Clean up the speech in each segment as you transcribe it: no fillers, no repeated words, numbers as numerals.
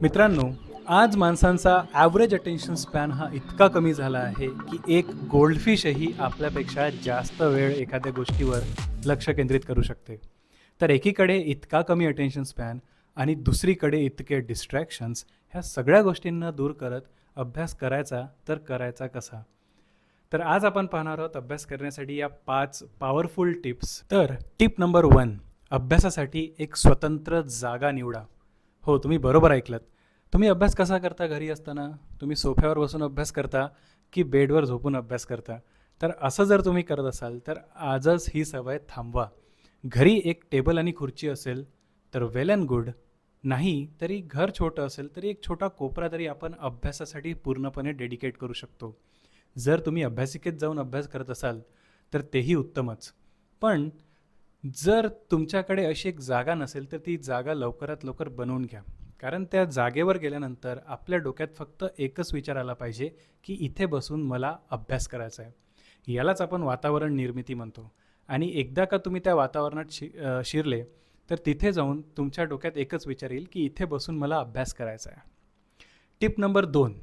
मित्रांनो, आज माणसांचा ॲव्हरेज अटेन्शन स्पॅन हा इतका कमी झाला आहे की एक गोल्डफिशही आपल्यापेक्षा जास्त वेळ एखाद्या गोष्टीवर लक्ष केंद्रित करू शकते. तर एकीकडे इतका कमी अटेन्शन स्पॅन आणि दुसरीकडे इतके डिस्ट्रॅक्शन्स, ह्या सगळ्या गोष्टींना दूर करत अभ्यास करायचा तर करायचा कसा? तर आज आपण पाहणार आहोत अभ्यास करण्यासाठी या 5 पॉवरफुल टिप्स. तर टिप नंबर 1, अभ्यासासाठी एक स्वतंत्र जागा निवडा. हो, तुम्ही बरोबर ऐकलत. तुम्ही अभ्यास कसा करता घरी असताना? तुम्ही सोफ्यावर बसून अभ्यास करता की बेडवर झोपून अभ्यास करता? तर असं जर तुम्ही करत असाल तर आजच ही सवय थांबवा. घरी एक टेबल आणि खुर्ची असेल तर वेल अँड गुड. नाही तरी घर छोटं असेल तरी एक छोटा कोपरा तरी आपण अभ्यासासाठी पूर्णपणे डेडिकेट करू शकतो. जर तुम्ही अभ्यासिकेत जाऊन अभ्यास करत असाल तर तेही उत्तमच. पण जर तुमच्याकडे अशी एक जागा नसेल तर ती जागा लवकरात लवकर बनवून घ्या. कारण त्या जागेवर गेल्यानंतर आपल्या डोक्यात फक्त एकच विचार आला पाहिजे की इथे बसून मला अभ्यास करायचा आहे. यालाच आपण वातावरण निर्मिती म्हणतो. आणि एकदा का तुम्ही त्या वातावरणात शिरले तर तिथे जाऊन तुमच्या डोक्यात एकच विचार येईल की इथे बसून मला अभ्यास करायचा आहे. टिप नंबर 2,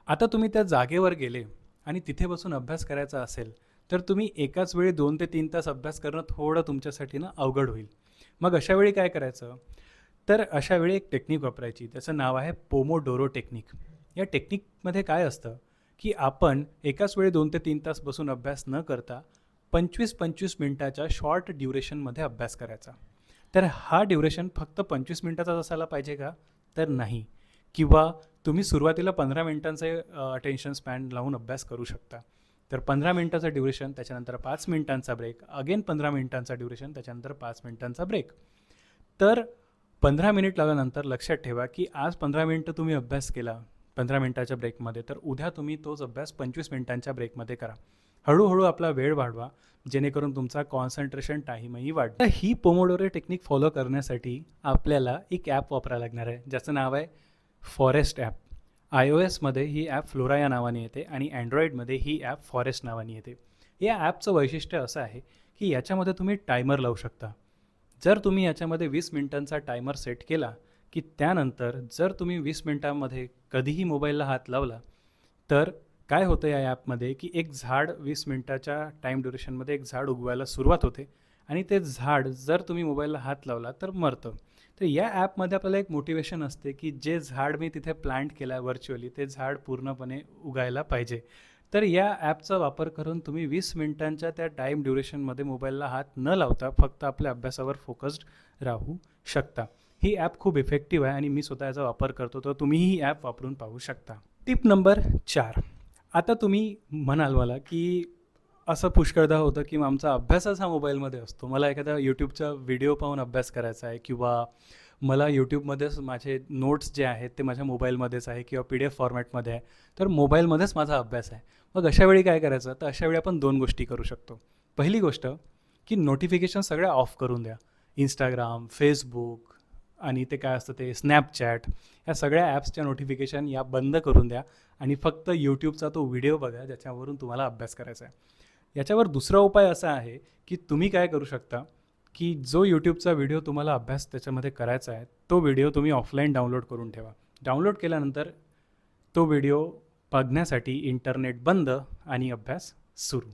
आता तुम्ही त्या जागेवर गेले आणि तिथे बसून अभ्यास करायचा असेल तर तुम्ही एकाच वेळी 2 ते 3 तास अभ्यास करणं थोडं तुमच्यासाठी ना अवघड होईल. मग अशा वेळी काय करायचं? तर अशा वेळी एक टेक्निक वापरायची. त्याचं नाव आहे पोमोडोरो टेक्निक. या टेक्निकमध्ये काय असतं की आपण एकाच वेळी 2 ते 3 तास बसून अभ्यास न करता 25-25 मिनिटाच्या शॉर्ट ड्युरेशनमध्ये अभ्यास करायचा. तर हा ड्युरेशन फक्त 25 मिनिटाचाच असायला पाहिजे का? तर नाही. किंवा तुम्ही सुरुवातीला 15 मिनिटांचे अटेन्शन स्पॅन लावून अभ्यास करू शकता. तर 15 मिनिटाचा ड्युरेशन, त्याच्यानंतर 5 मिनिटांचा ब्रेक, अगेन 15 मिनिटांचा ड्युरेशन, त्याच्यानंतर 5 मिनिटांचा ब्रेक. तर 15 मिनिट लावल्यानंतर लक्षात ठेवा की आज 15 मिनिटं तुम्ही अभ्यास केला 15 मिनिटाच्या ब्रेकमध्ये, तर उद्या तुम्ही तोच अभ्यास 25 मिनिटांच्या ब्रेकमध्ये करा. हळूहळू आपला वेळ वाढवा जेणेकरून तुमचा कॉन्सन्ट्रेशन टाईमही वाढेल. तर ही पोमोडोरो टेक्निक फॉलो करण्यासाठी आपल्याला एक ॲप वापरायला लागणार आहे ज्याचं नाव आहे फॉरेस्ट ॲप. iOSमध्ये ही ॲप फ्लोरा या नावाने येते आणि अँड्रॉईडमध्ये ही ॲप फॉरेस्ट नावाने येते. या ॲपचं वैशिष्ट्य असं आहे की याच्यामध्ये तुम्ही टायमर लावू शकता. जर तुम्ही याच्यामध्ये 20 मिनिटांचा टायमर सेट केला की त्यानंतर जर तुम्ही 20 मिनिटांमध्ये कधीही मोबाईलला हात लावला तर काय होतं या ॲपमध्ये की एक झाड 20 मिनिटाच्या टाईम ड्युरेशनमध्ये एक झाड उगवायला सुरुवात होते आणि ते झाड जर तुम्ही मोबाईलला हात लावला तर मरतं. तर या ॲपमध्ये आपल्याला एक मोटिवेशन असते की जे झाड मी तिथे प्लांट केलं आहे व्हर्च्युअली ते झाड पूर्णपणे उगायला पाहिजे. तर या ॲपचा वापर करून तुम्ही 20 मिनिटांच्या त्या टाईम ड्युरेशनमध्ये मोबाईलला हात न लावता फक्त आपल्या अभ्यासावर फोकस्ड राहू शकता. ही ॲप खूप इफेक्टिव्ह आहे आणि मी स्वतः याचा वापर करतो, तर तुम्हीही ही ॲप वापरून पाहू शकता. टिप नंबर 4, आता तुम्ही म्हणाल मला की असं पुष्कळदा होतं की आमचा अभ्यासच हा मोबाईलमध्ये असतो. मला एखादा यूट्यूबचा व्हिडिओ पाहून अभ्यास करायचा आहे किंवा मला यूट्यूबमध्येच माझे नोट्स जे आहेत ते माझ्या मोबाईलमध्येच आहे किंवा PDF फॉर्मॅटमध्ये आहे. तर मोबाईलमध्येच माझा अभ्यास आहे. मग अशा वेळी काय करायचं? तर अशा वेळी आपण 2 गोष्टी करू शकतो. पहिली गोष्ट की नोटिफिकेशन सगळ्या ऑफ करून द्या. Instagram, Facebook आणि ते काय असतं ते Snapchat, या सगळ्या ॲप्सच्या नोटिफिकेशन या बंद करून द्या आणि फक्त यूट्यूबचा तो व्हिडिओ बघा ज्याच्यावरून तुम्हाला अभ्यास करायचा आहे. याच्यावर दुसरा उपाय असा आहे की तुम्ही काय करू शकता की जो यूट्यूबचा व्हिडिओ तुम्हाला अभ्यास त्याच्यामध्ये करायचा आहे तो व्हिडिओ तुम्ही ऑफलाईन डाउनलोड करून ठेवा. डाउनलोड केल्यानंतर तो व्हिडिओ बघण्यासाठी इंटरनेट बंद आणि अभ्यास सुरू.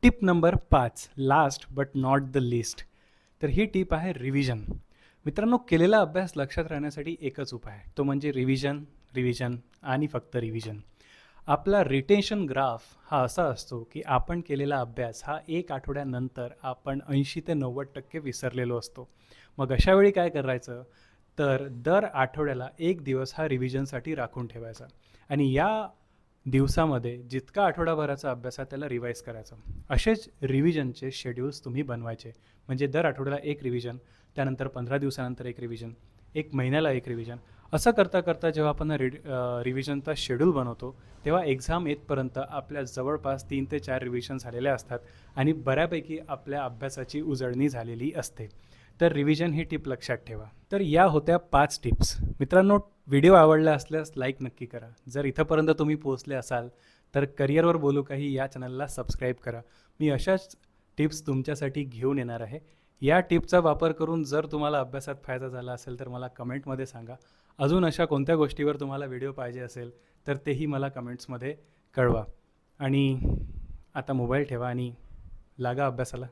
Tip number 5, last but not the list. तर ही टिप आहे रिव्हिजन. मित्रांनो, केलेला अभ्यास लक्षात राहण्यासाठी एकच उपाय आहे, तो म्हणजे रिव्हिजन, रिव्हिजन आणि फक्त रिव्हिजन. आपला रिटेन्शन ग्राफ हा असा असतो की आपण केलेला अभ्यास हा 1 आठवड्यानंतर आपण 80 ते 90% विसरलेलो असतो. मग अशा वेळी काय करायचं? तर दर आठवड्याला 1 दिवस हा रिव्हिजनसाठी राखून ठेवायचा आणि या दिवसामध्ये जितका आठवडाभराचा अभ्यास आहे त्याला रिवाईज करायचं. असेच रिव्हिजनचे शेड्यूल्स तुम्ही बनवायचे. म्हणजे दर आठवड्याला एक रिव्हिजन, त्यानंतर 15 दिवसानंतर एक रिव्हिजन, 1 महिन्याला एक रिव्हिजन. असं करता करता जेव्हा आपण रिव्हिजनचा शेड्यूल बनवतो तेव्हा एक्झाम येतपर्यंत आपल्या जवळपास 3 ते 4 रिव्हिजन झालेल्या असतात आणि बऱ्यापैकी आपल्या अभ्यासाची उजळणी झालेली असते. तर रिव्हिजन ही टिप लक्षात ठेवा. तर या होत्या 5 टिप्स. मित्रांनो, व्हिडिओ आवडला असल्यास लाईक नक्की करा. जर इथंपर्यंत तुम्ही पोहोचले असाल तर करिअरवर बोलू काही या चॅनलला सबस्क्राईब करा. मी अशाच टिप्स तुमच्यासाठी घेऊन येणार आहे. या टिपचा वापर करून जर तुम्हाला अभ्यासात फायदा झाला असेल तर मला कमेंटमध्ये सांगा. अजून अशा कोणत्या गोष्टीवर तुम्हाला व्हिडिओ पाहिजे असेल तर तेही मला कमेंट्समध्ये कळवा. आणि आता मोबाईल ठेवा आणि लागा अभ्यासाला.